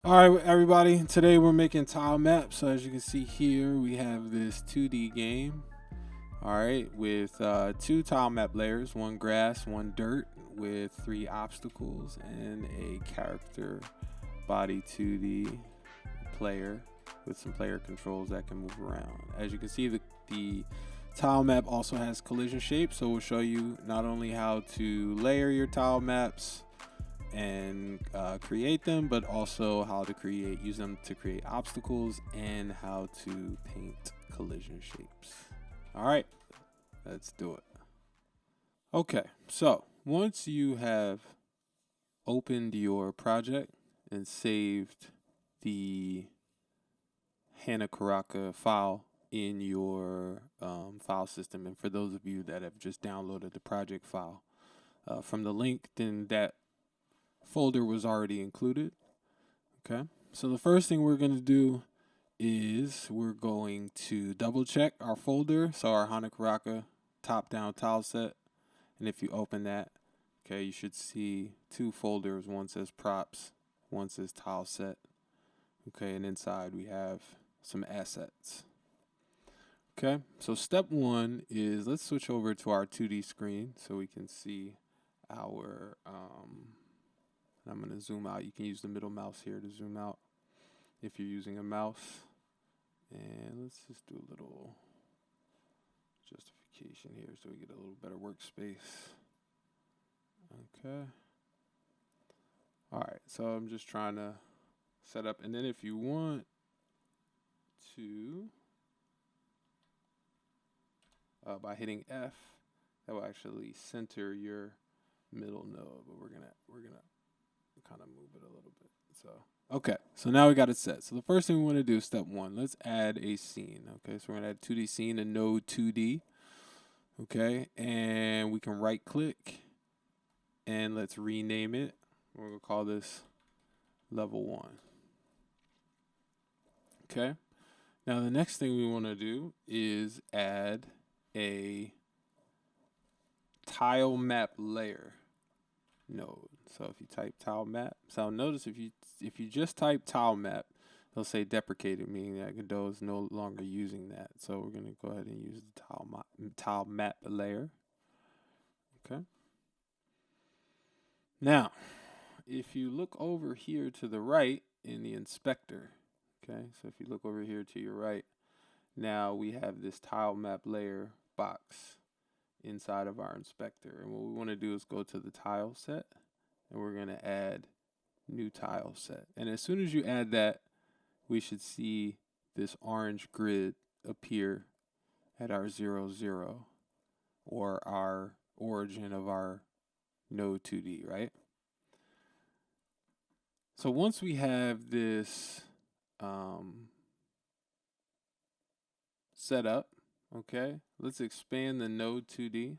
All right, everybody. Today we're making tile maps. So as you can see here, we have this 2D game. All right, with two tile map layers, one grass, one dirt, with three obstacles and a character body 2D player with some player controls that can move around. As you can see, the tile map also has collision shapes, so we'll show you not only how to layer your tile maps and create them, but also how to use them to create obstacles and how to paint collision shapes. All right, let's do it. Okay, so once you have opened your project and saved the Hana Karaka file in your file system, and for those of you that have just downloaded the project file from the link, then that folder was already included. Okay, so the first thing we're going to do is we're going to double check our folder, so our Hana Karaka top down tile set. And if you open that, okay, you should see two folders. One says props, one says tile set. Okay, and inside we have some assets. Okay, so step one is let's switch over to our 2D screen so we can see our I'm going to zoom out. You can use the middle mouse here to zoom out if you're using a mouse. And let's just do a little justification here so we get a little better workspace. Okay. All right, so I'm just trying to set up. And then if you want to, by hitting F, that will actually center your middle node. But we're gonna kind of move it a little bit. So okay, so now we got it set. So the first thing we want to do is step one. Let's add a scene. Okay, so we're gonna add 2D scene and node 2D. Okay, and we can right click and let's rename it. We're gonna call this level 1. Okay, now the next thing we want to do is add a tile map layer node. So if you type tile map, so notice if you just type tile map, they'll say deprecated, meaning that Godot is no longer using that. So we're going to go ahead and use the tile map layer. Okay. Now, if you look over here to the right in the inspector, okay, so if you look over here to your right, now we have this tile map layer box inside of our inspector. And what we want to do is go to the tile set and we're going to add new tile set. And as soon as you add that, we should see this orange grid appear at our 0, 0 or our origin of our node 2D, right? So once we have this set up, okay, let's expand the node 2D.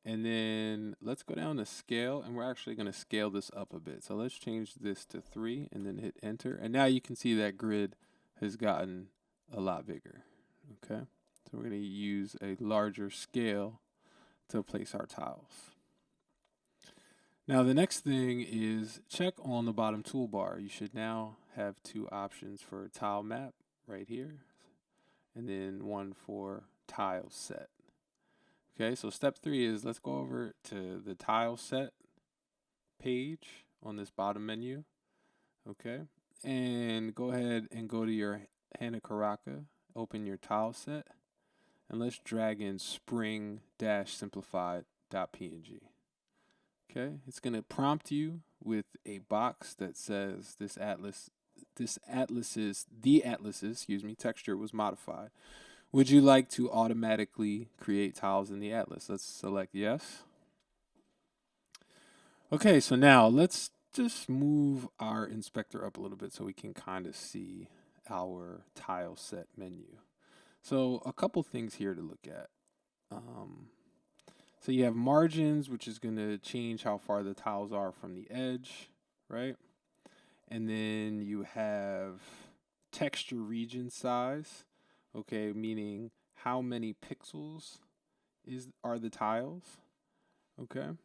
And then let's go down to scale, and we're actually going to scale this up a bit. So let's change this to 3 and then hit enter. And now you can see that grid has gotten a lot bigger. Okay, so we're going to use a larger scale to place our tiles. Now the next thing is check on the bottom toolbar. You should now have two options for tile map right here, and then one for tile set. Okay, so step 3 is let's go over to the tile set page on this bottom menu. Okay, and go ahead and go to your Hana Karaka, open your tile set, and let's drag in spring-simplified.png. Okay, it's going to prompt you with a box that says the atlas's texture was modified. Would you like to automatically create tiles in the atlas? Let's select yes. Okay, so now let's just move our inspector up a little bit so we can kind of see our tile set menu. So a couple things here to look at. So you have margins, which is going to change how far the tiles are from the edge, right? And then you have texture region size, okay, meaning how many pixels are the tiles, okay?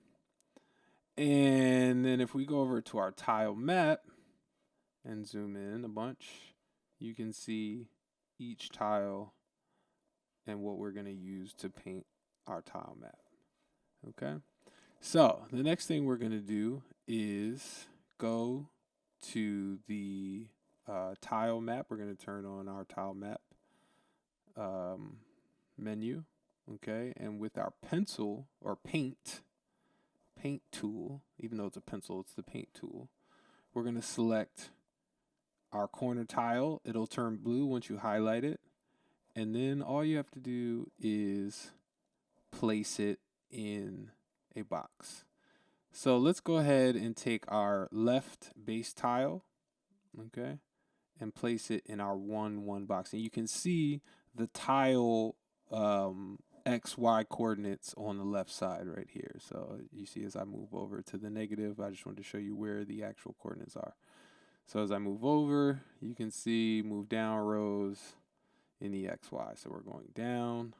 And then if we go over to our tile map, and zoom in a bunch, you can see each tile and what we're going to use to paint our tile map. Okay, so the next thing we're going to do is go to the tile map. We're going to turn on our tile map menu. Okay, and with our pencil or paint tool, even though it's a pencil, it's the paint tool, we're going to select our corner tile. It'll turn blue once you highlight it, and then all you have to do is place it in a box. So let's go ahead and take our left base tile, okay, and place it in our 1, 1 box. And you can see the tile XY coordinates on the left side right here. So you see as I move over to the negative, I just wanted to show you where the actual coordinates are. So as I move over, you can see move down rows in the XY. So we're going down,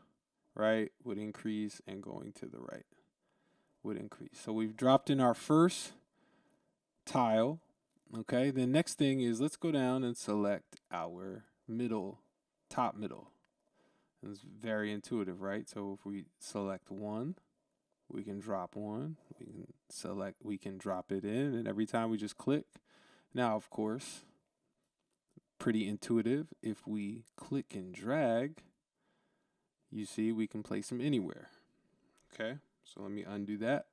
right, would increase, and going to the right would increase. So we've dropped in our first tile. Okay, the next thing is let's go down and select our top middle. And it's very intuitive, right? So if we select one, we can drop one, we can drop it in, and every time we just click. Now, of course, pretty intuitive. If we click and drag, you see we can place them anywhere. Okay, so let me undo that.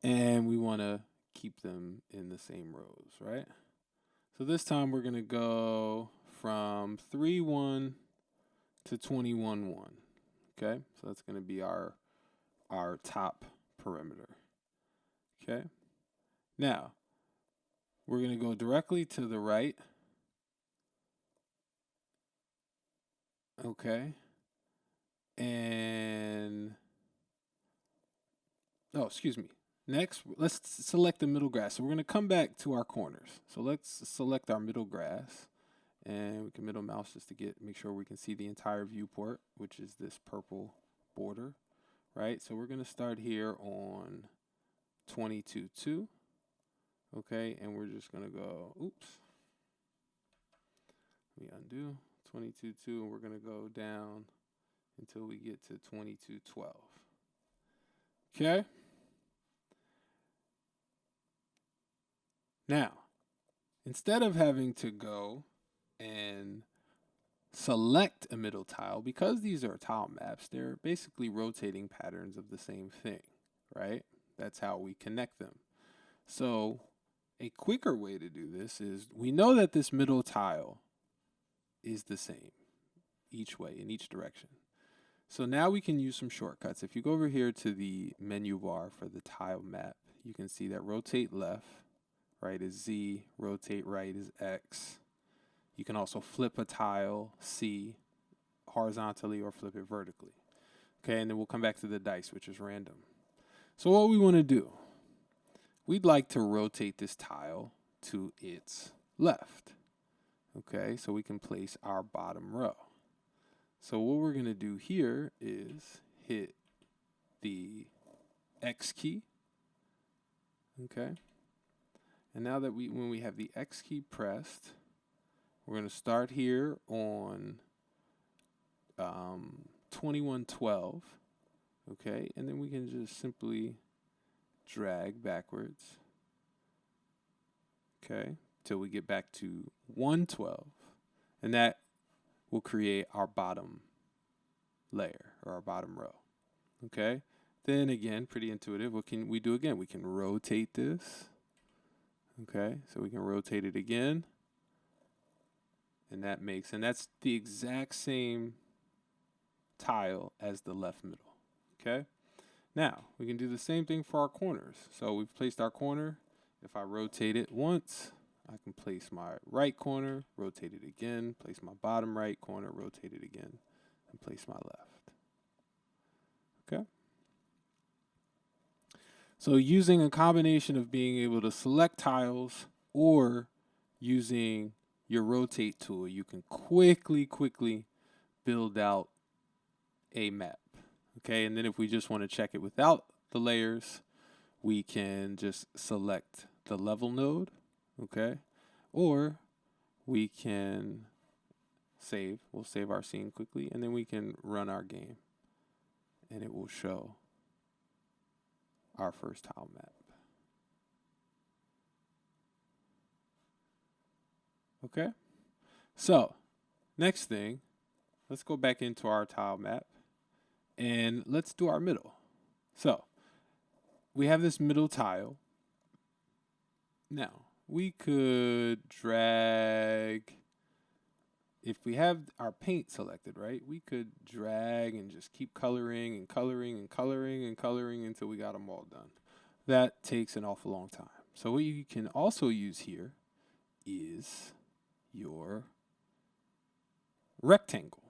And we want to keep them in the same rows, right? So this time we're going to go from 3-1 to 21-1. Okay, so that's going to be our top perimeter. Okay, now we're going to go directly to the right. Okay, and excuse me. Next, let's select the middle grass. So we're going to come back to our corners. So let's select our middle grass, and we can middle mouse just to make sure we can see the entire viewport, which is this purple border, right? So we're going to start here on 22-2, okay, and we're just going to go, oops, let me undo, 22-2, and we're going to go down until we get to 22-12, okay? Now, instead of having to go and select a middle tile, because these are tile maps, they're basically rotating patterns of the same thing, right? That's how we connect them. So a quicker way to do this is we know that this middle tile is the same each way, in each direction. So now we can use some shortcuts. If you go over here to the menu bar for the tile map, you can see that rotate left, right is Z, rotate right is X. You can also flip a tile, C, horizontally or flip it vertically. Okay, and then we'll come back to the dice, which is random. So what we want to do, we'd like to rotate this tile to its left. Okay, so we can place our bottom row. So what we're going to do here is hit the X key. Okay. And now that when we have the X key pressed, we're going to start here on 21-12, okay, and then we can just simply drag backwards, okay, till we get back to 112, and that will create our bottom layer or our bottom row, okay. Then again, pretty intuitive. What can we do again? We can rotate this. Okay, so we can rotate it again, and that's the exact same tile as the left middle. Okay, now we can do the same thing for our corners. So we've placed our corner. If I rotate it once, I can place my right corner, rotate it again, place my bottom right corner, rotate it again, and place my left. Okay. So using a combination of being able to select tiles or using your rotate tool, you can quickly build out a map. Okay, and then if we just want to check it without the layers, we can just select the level node, okay? Or we can save. We'll save our scene quickly, and then we can run our game, and it will show our first tile map. Okay? So, next thing, let's go back into our tile map, and let's do our middle. So, we have this middle tile. Now, we could drag, if we have our paint selected, right, we could drag and just keep coloring and coloring and coloring and coloring until we got them all done. That takes an awful long time. So what you can also use here is your rectangle,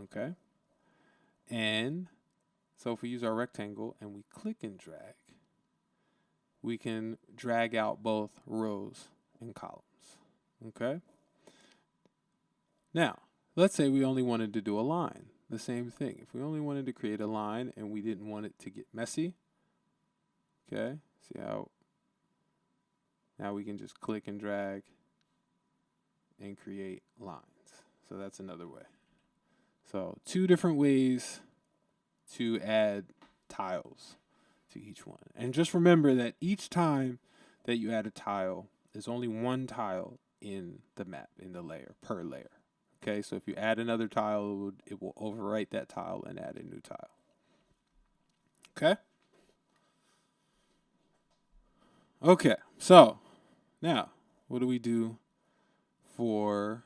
okay? And so if we use our rectangle and we click and drag, we can drag out both rows and columns, okay? Now, let's say we only wanted to do a line. The same thing. If we only wanted to create a line and we didn't want it to get messy, okay? See how now we can just click and drag and create lines. So that's another way. So 2 different ways to add tiles to each one. And just remember that each time that you add a tile, there's only 1 tile in the map, in the layer, per layer. Okay, so if you add another tile, it will overwrite that tile and add a new tile. Okay? Okay, so now what do we do for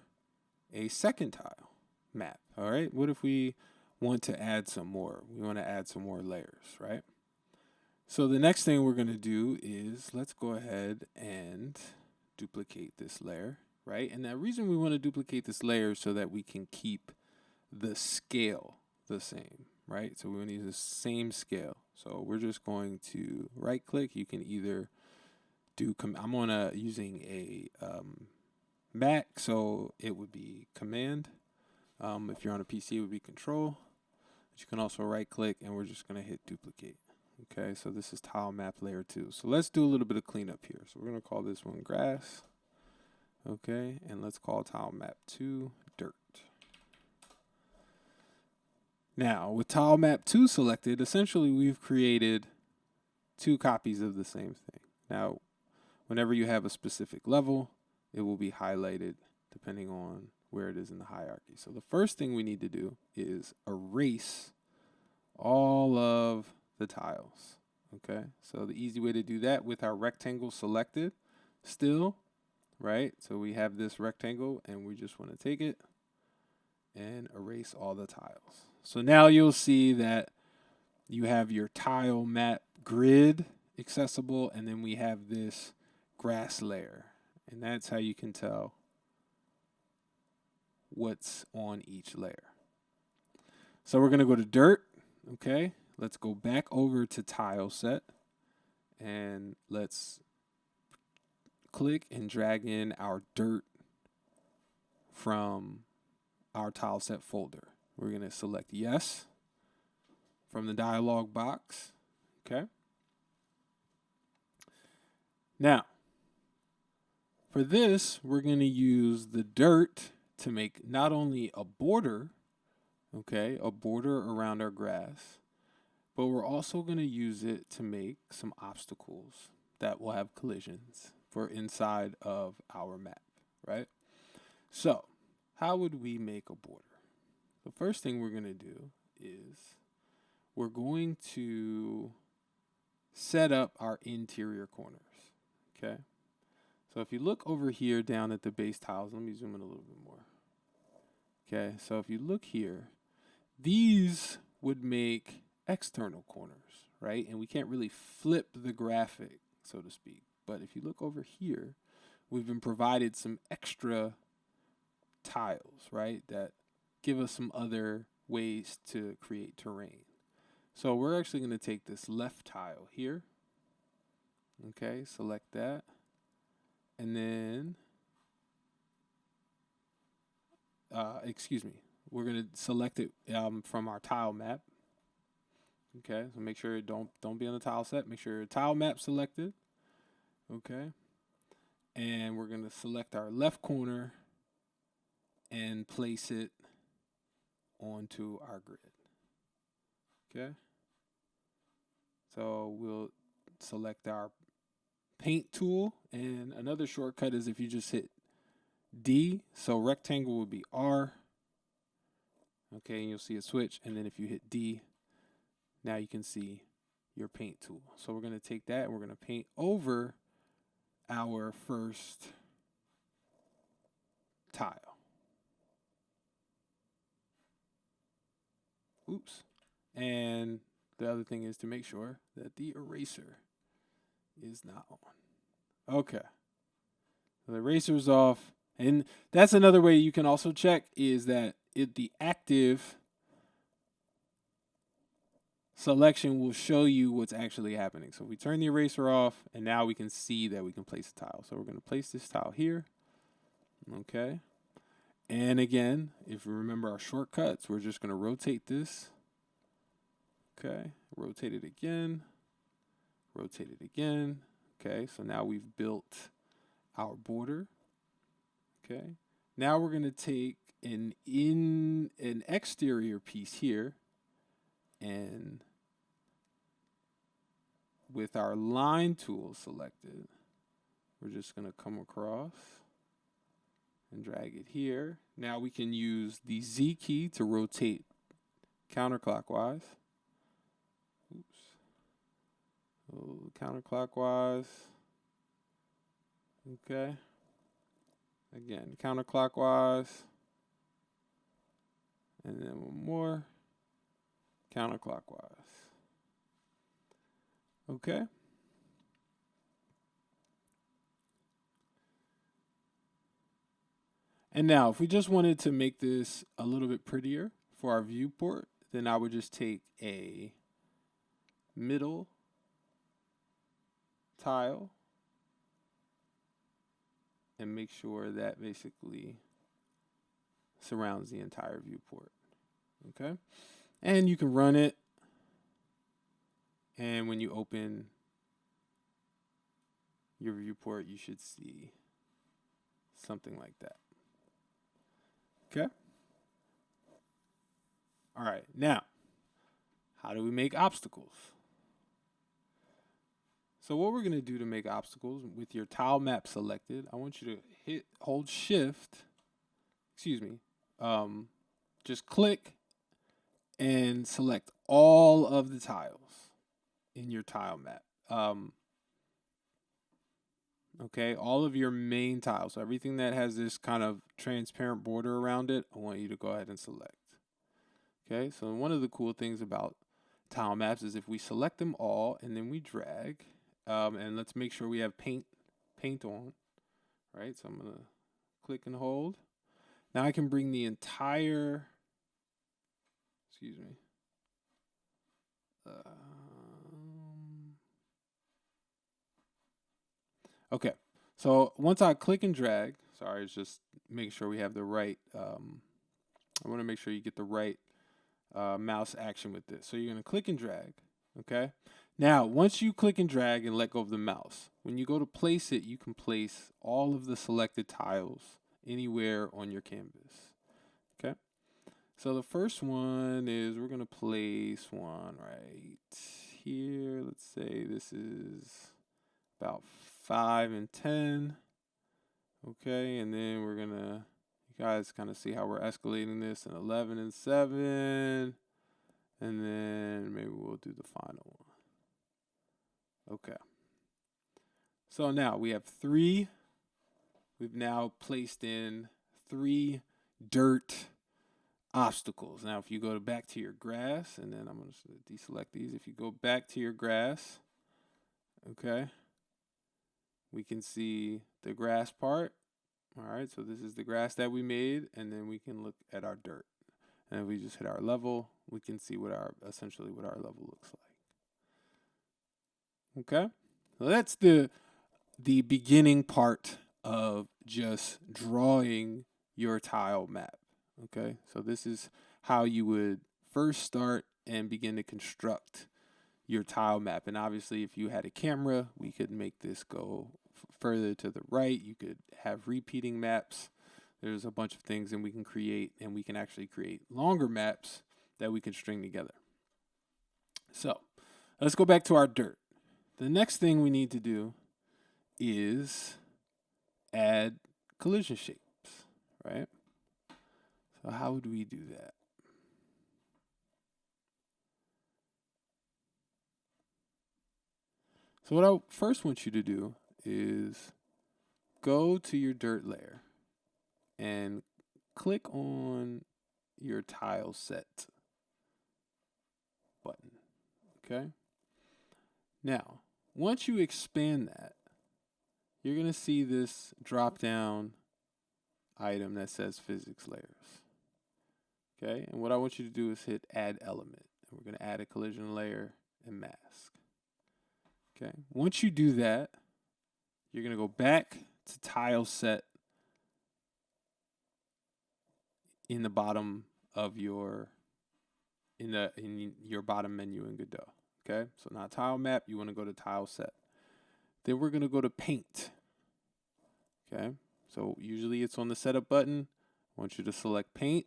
a second tile map? All right, what if we want to add some more? We want to add some more layers, right? So the next thing we're going to do is let's go ahead and duplicate this layer, right? And the reason we want to duplicate this layer is so that we can keep the scale the same, right? So we want to use the same scale. So we're just going to right click. You can either do, I'm using a Mac, so it would be Command. If you're on a PC, it would be Control. But you can also right click, and we're just going to hit duplicate. Okay, so this is tile map layer 2. So let's do a little bit of cleanup here. So we're going to call this one grass. Okay, and let's call tile map 2 dirt. Now, with tile map 2 selected, essentially we've created 2 copies of the same thing. Now, whenever you have a specific level, it will be highlighted depending on where it is in the hierarchy. So the first thing we need to do is erase all of the tiles. Okay, so the easy way to do that with our rectangle selected still, right? So we have this rectangle and we just want to take it and erase all the tiles. So now you'll see that you have your tile map grid accessible, and then we have this grass layer, and that's how you can tell what's on each layer. So we're going to go to dirt. Okay, let's go back over to tile set, and let's click and drag in our dirt from our tile set folder. We're going to select yes from the dialog box. Okay. Now, for this, we're going to use the dirt to make not only a border, okay, a border around our grass, but we're also going to use it to make some obstacles that will have collisions for inside of our map, right? So, how would we make a border? The first thing we're going to do is we're going to set up our interior corners, okay? So if you look over here down at the base tiles, let me zoom in a little bit more. Okay, so if you look here, these would make external corners, right? And we can't really flip the graphic, so to speak. But if you look over here, we've been provided some extra tiles, right, that give us some other ways to create terrain. So we're actually going to take this left tile here. Okay, select that. And then, we're going to select it from our tile map. Okay, so make sure don't be on the tile set. Make sure your tile map selected. Okay, and we're gonna select our left corner and place it onto our grid. Okay, so we'll select our paint tool, and another shortcut is if you just hit D. So rectangle would be R. Okay, and you'll see a switch, and then if you hit D, now you can see your paint tool. So we're going to take that and we're going to paint over our first tile. Oops. And the other thing is to make sure that the eraser is not on. Okay. So the eraser is off. And that's another way you can also check is that the active selection will show you what's actually happening. So we turn the eraser off, and now we can see that we can place a tile. So we're going to place this tile here. Okay. And again, if you remember our shortcuts, we're just going to rotate this. Okay. Rotate it again. Rotate it again. Okay. So now we've built our border. Okay. Now we're going to take an exterior piece here, and with our line tool selected, we're just going to come across and drag it here. Now we can use the Z key to rotate counterclockwise. Oops. So counterclockwise. Okay. Again, counterclockwise. And then one more. Counterclockwise. Okay. And now, if we just wanted to make this a little bit prettier for our viewport, then I would just take a middle tile and make sure that basically surrounds the entire viewport. Okay. And you can run it. And when you open your viewport, you should see something like that. Okay. All right. Now, how do we make obstacles? So what we're going to do to make obstacles with your tile map selected, I want you to hold shift, just click and select all of the tiles in your tile map. Okay, all of your main tiles, so everything that has this kind of transparent border around it, I want you to go ahead and select. Okay, so one of the cool things about tile maps is if we select them all and then we drag, and let's make sure we have paint on, right? So I'm going to click and hold. Now I can bring the entire, okay, so once I click and drag, sorry, it's just making sure we have the right, I want to make sure you get the right mouse action with this. So you're going to click and drag, okay? Now, once you click and drag and let go of the mouse, when you go to place it, you can place all of the selected tiles anywhere on your canvas, okay? So the first one is we're going to place one right here. Let's say this is about 5 and 10. Okay, and then we're gonna, you guys kind of see how we're escalating this in 11 and 7. And then maybe we'll do the final one. Okay. So now we have 3. We've now placed in 3 dirt obstacles. Now, if you go back to your grass, and then I'm going to deselect these. If you go back to your grass, okay, we can see the grass part. All right, so this is the grass that we made, and then we can look at our dirt. And if we just hit our level, we can see essentially what our level looks like. Okay, so that's the beginning part of just drawing your tile map. Okay, so this is how you would first start and begin to construct your tile map. And obviously, if you had a camera, we could make this go further to the right. You could have repeating maps. There's a bunch of things and we can create, and we can actually create longer maps that we can string together. So let's go back to our dirt. The next thing we need to do is add collision shapes, right? So how would we do that? So what I first want you to do is go to your dirt layer and click on your tile set button, okay? Now, once you expand that, you're going to see this drop down item that says physics layers, okay? And what I want you to do is hit add element. And we're going to add a collision layer and mask, okay? Once you do that, you're going to go back to tile set in the bottom of your in your bottom menu in Godot. Okay, so not tile map, you want to go to tile set. Then we're going to go to paint. Okay, so usually it's on the setup button. I want you to select paint,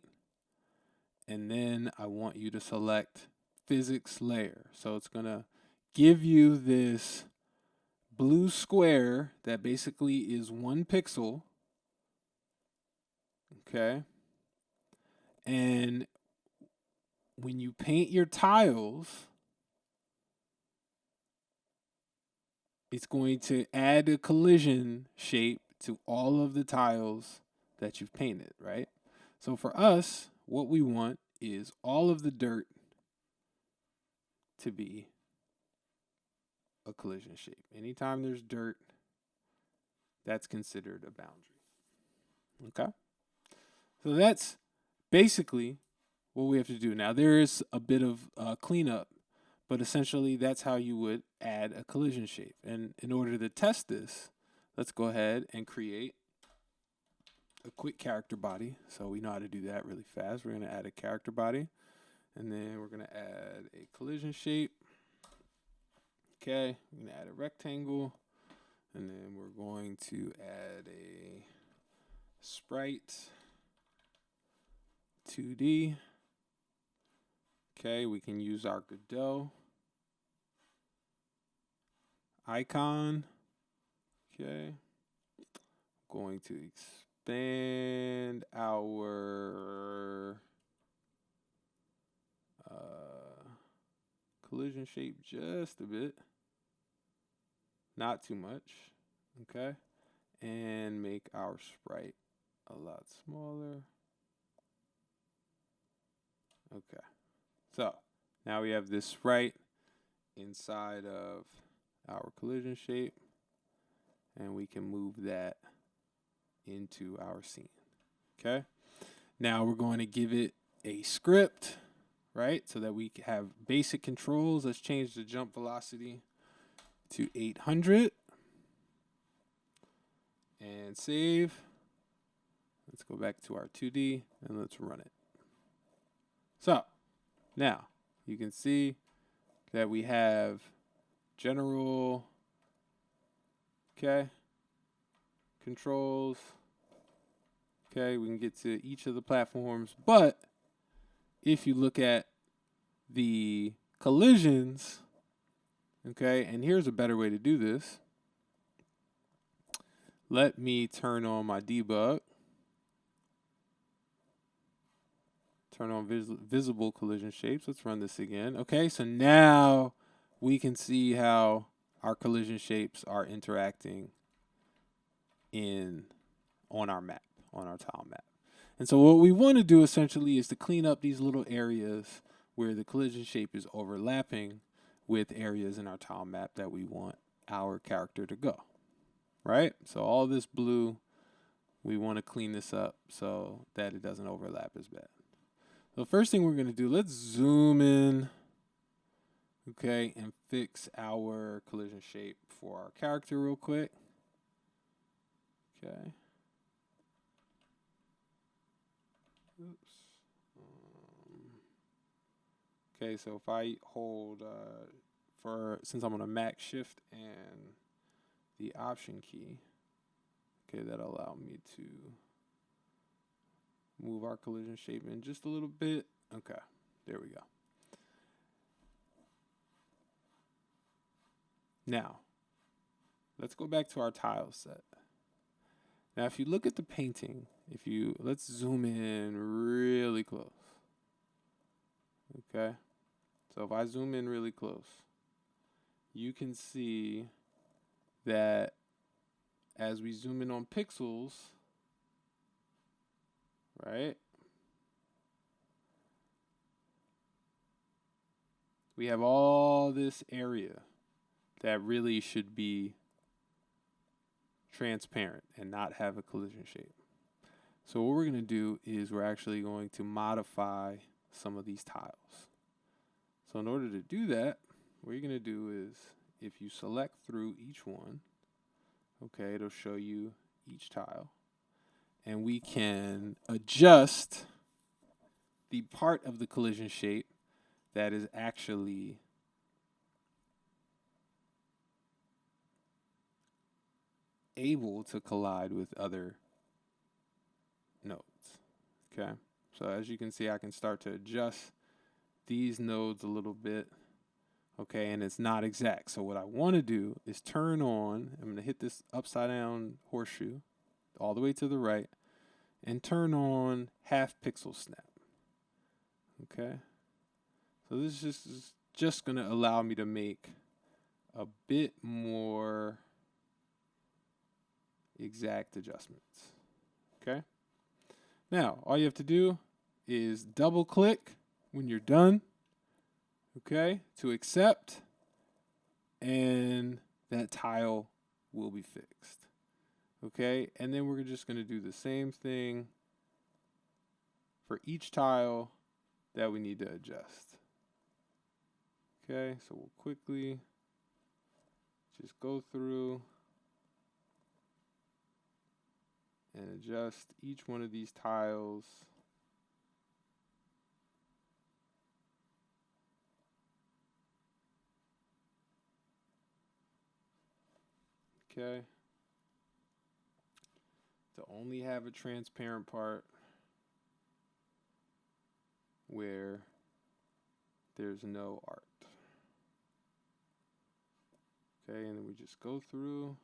and then I want you to select physics layer. So it's going to give you this blue square that basically is 1 pixel. Okay, and when you paint your tiles, it's going to add a collision shape to all of the tiles that you've painted, right? So for us, what we want is all of the dirt to be a collision shape. Anytime there's dirt, that's considered a boundary. Okay? So that's basically what we have to do. Now, there is a bit of cleanup, but essentially that's how you would add a collision shape. And in order to test this, let's go ahead and create a quick character body. So we know how to do that really fast. We're going to add a character body, and then we're going to add a collision shape. Okay, we're going to add a rectangle, and then we're going to add a sprite 2D. Okay, we can use our Godot icon. Okay, going to expand our collision shape just a bit, not too much. Okay, and make our sprite a lot smaller. Okay, so now we have this sprite inside of our collision shape, and we can move that into our scene. Okay, now we're going to give it a script, right, so that we have basic controls. Let's change the jump velocity to 800 and save. Let's go back to our 2D and let's run it. So now you can see that we have general, okay, controls. Okay, we can get to each of the platforms, but if you look at the collisions, okay, and here's a better way to do this. Let me turn on my debug. Turn on visible collision shapes. Let's run this again. Okay, so now we can see how our collision shapes are interacting on our map, on our tile map. And so what we want to do essentially is to clean up these little areas where the collision shape is overlapping with areas in our tile map that we want our character to go, right? So all this blue, we want to clean this up so that it doesn't overlap as bad. So the first thing we're going to do, let's zoom in, okay, and fix our collision shape for our character real quick. Okay. Oops. Okay, so if I hold since I'm on a Mac, Shift and the Option key, okay, that'll allow me to move our collision shape in just a little bit. Okay, there we go. Now, let's go back to our tile set. Now, if you look at the painting, let's zoom in really close. Okay, so if I zoom in really close, you can see that as we zoom in on pixels, right, we have all this area that really should be transparent and not have a collision shape. So what we're going to do is we're actually going to modify some of these tiles. So in order to do that, what you're going to do is if you select through each one, okay, it'll show you each tile. And we can adjust the part of the collision shape that is actually able to collide with other nodes. Okay, so as you can see, I can start to adjust these nodes a little bit. Okay, and it's not exact. So what I want to do is turn on, I'm going to hit this upside down horseshoe all the way to the right and turn on half pixel snap. Okay, so this is just going to allow me to make a bit more exact adjustments. Okay, now all you have to do is double click when you're done, okay, to accept, and that tile will be fixed. Okay, and then we're just going to do the same thing for each tile that we need to adjust. Okay, so we'll quickly just go through and adjust each one of these tiles. Okay, to only have a transparent part where there's no art. Okay, and then we just go through,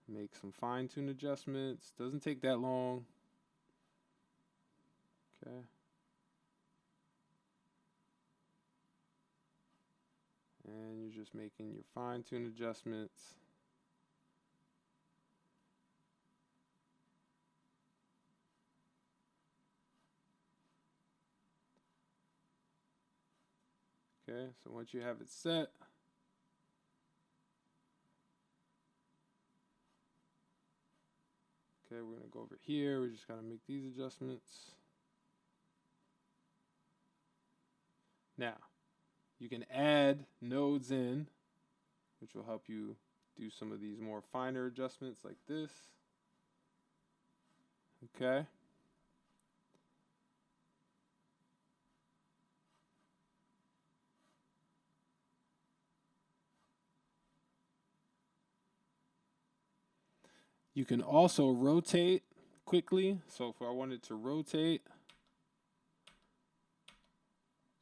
make some fine-tune adjustments. Doesn't take that long. Okay. And you're just making your fine-tune adjustments. Okay, so once you have it set, okay, we're going to go over here. We just got to make these adjustments. Now, you can add nodes in, which will help you do some of these more finer adjustments like this. Okay. You can also rotate quickly. So if I wanted to rotate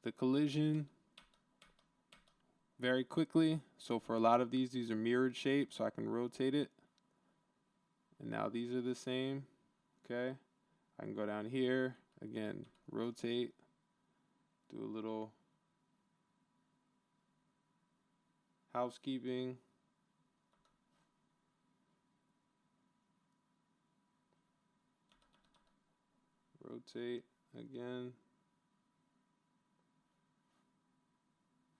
the collision very quickly, so for a lot of these are mirrored shapes, so I can rotate it. And now these are the same. Okay. I can go down here, again, rotate, do a little housekeeping. Rotate again.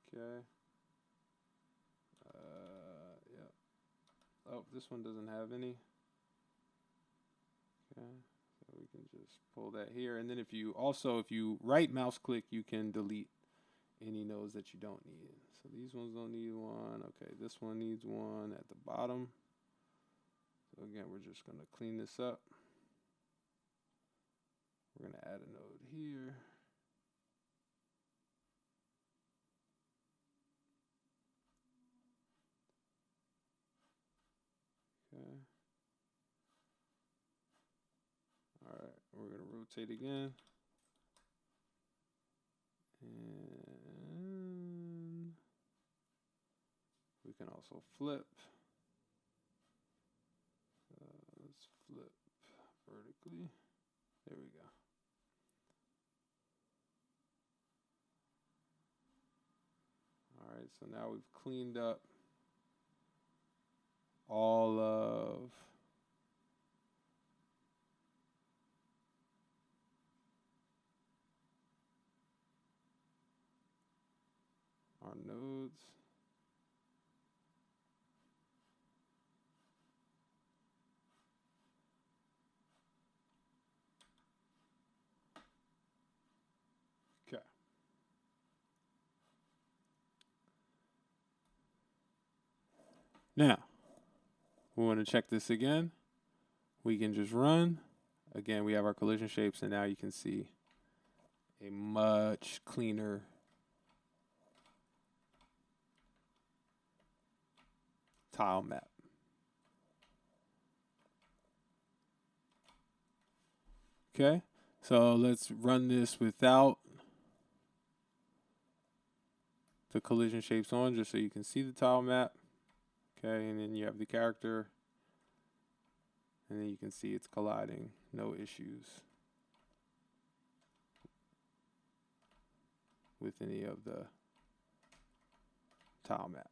Okay. Yep. Oh, this one doesn't have any. Okay. So we can just pull that here. And then if you right mouse click, you can delete any nodes that you don't need. So these ones don't need one. Okay, this one needs one at the bottom. So again, we're just going to clean this up. We're going to add a node here. we're going to rotate again. And we can also flip. Let's flip vertically. There we go. All right, so now we've cleaned up all of our nodes. Okay. Now, we want to check this again. We can just run. Again, we have our collision shapes, and now you can see a much cleaner tile map. Okay, so let's run this without the collision shapes on, just so you can see the tile map. Okay, and then you have the character, and then you can see it's colliding, no issues with any of the tile map.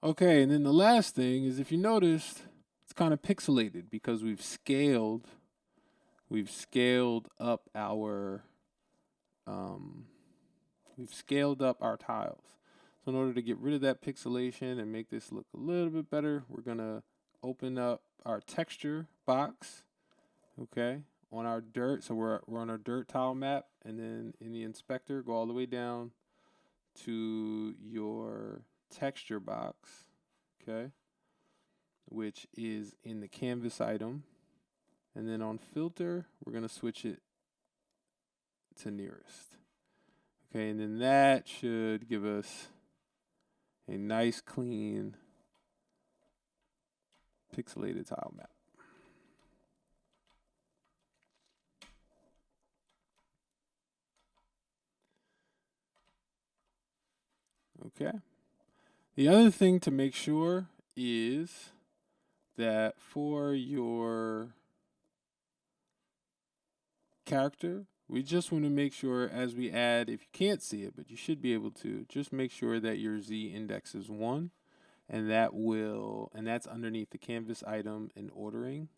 Okay, and then the last thing is, if you noticed, it's kind of pixelated because we've scaled up our tiles. So in order to get rid of that pixelation and make this look a little bit better, we're gonna open up our texture box, okay, on our dirt. So we're on our dirt tile map, and then in the inspector, go all the way down to your texture box, okay, which is in the canvas item, and then on filter we're going to switch it to nearest. Okay, and then that should give us a nice clean pixelated tile map. Okay. The other thing to make sure is that for your character, we just want to make sure, as we add, if you can't see it, but you should be able to, just make sure that your Z index is 1, and that's underneath the canvas item and ordering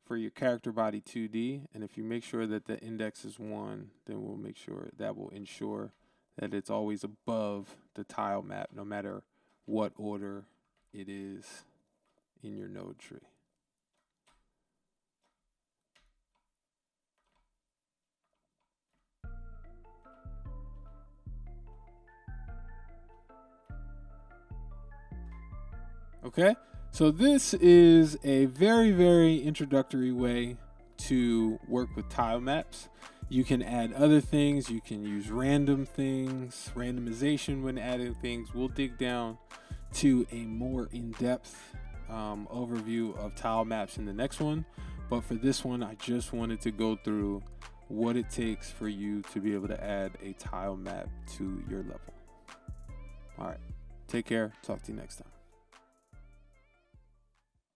for your character body 2D. And if you make sure that the index is 1, then we'll make sure that will ensure that it's always above the tile map, no matter what order it is in your node tree. Okay, so this is a very, very introductory way to work with tile maps. You can add other things. You can use random things, randomization when adding things. We'll dig down to a more in-depth overview of tile maps in the next one. But for this one, I just wanted to go through what it takes for you to be able to add a tile map to your level. All right, take care. Talk to you next time.